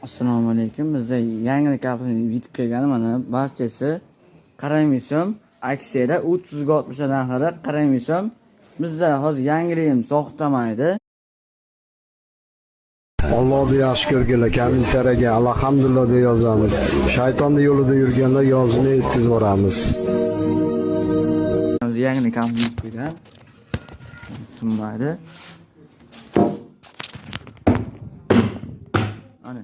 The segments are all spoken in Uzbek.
Assalomu alaykum. Bizda yangilik haftaning yetib kelgani mana barchasi qaraymisom aksiyada 360 dan narxida qaraymisom. Bizda hozir yangiligim to'xtamaydi. Allohni yaxshi ko'rganlar kommentariyaga alhamdulillah deb yozamiz. Shaytonning yo'lida yurganlar yozini yetkazib boramiz. Biz yangilik haftaning yetib kelgan. Sunmaydi. Ana.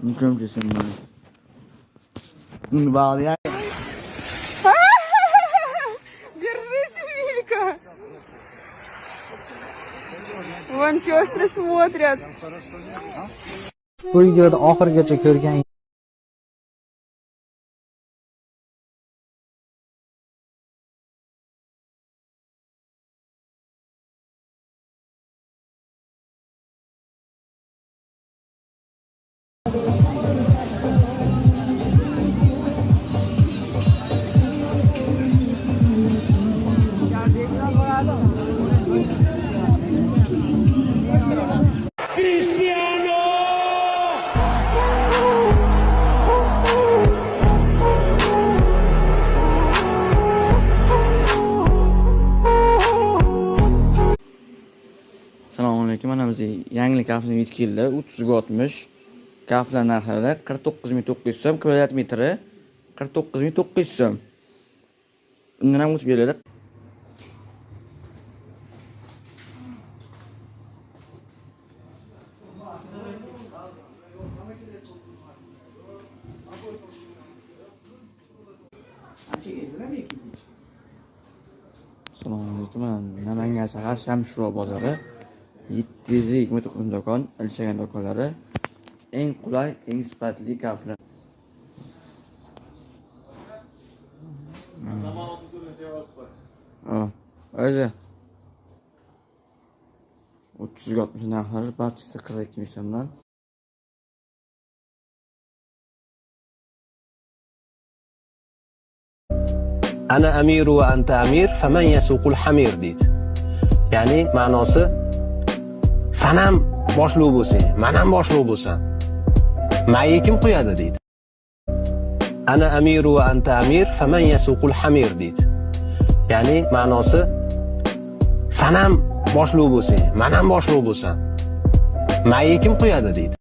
Mükemmel sunmaydi. Bunu bağlayan. Держись, Вилька! Вон сестры смотрят. Bu videoda oxirigacha ko'rgan Assalomualaykum. Mana biz yangilik haftaning yetib keldi. 360 kaflar narxida 49900 so'm, kvadrat metri 49900 so'm. Undan ham o'tib keladi. Assalomu alaykum. Namangan shahar Shamshiro bozori 729 do'kon, Ilshagan do'konlari. Eng qulay, eng sifatli kaflar. O'zi 360 narxlari barchasi 42 ming so'mdan. Ana amiru va anta amir faman yasuqul hamir deydi. Ya'ni ma'nosi sen ham boshliq bo'lsang, men ham boshliq bo'lsam, menga kim qo'yadi deydi. Ana amiru va anta amir faman yasuqul hamir deydi. Ya'ni ma'nosi sen ham boshliq bo'lsang, men ham boshliq bo'lsam, menga kim qo'yadi deydi.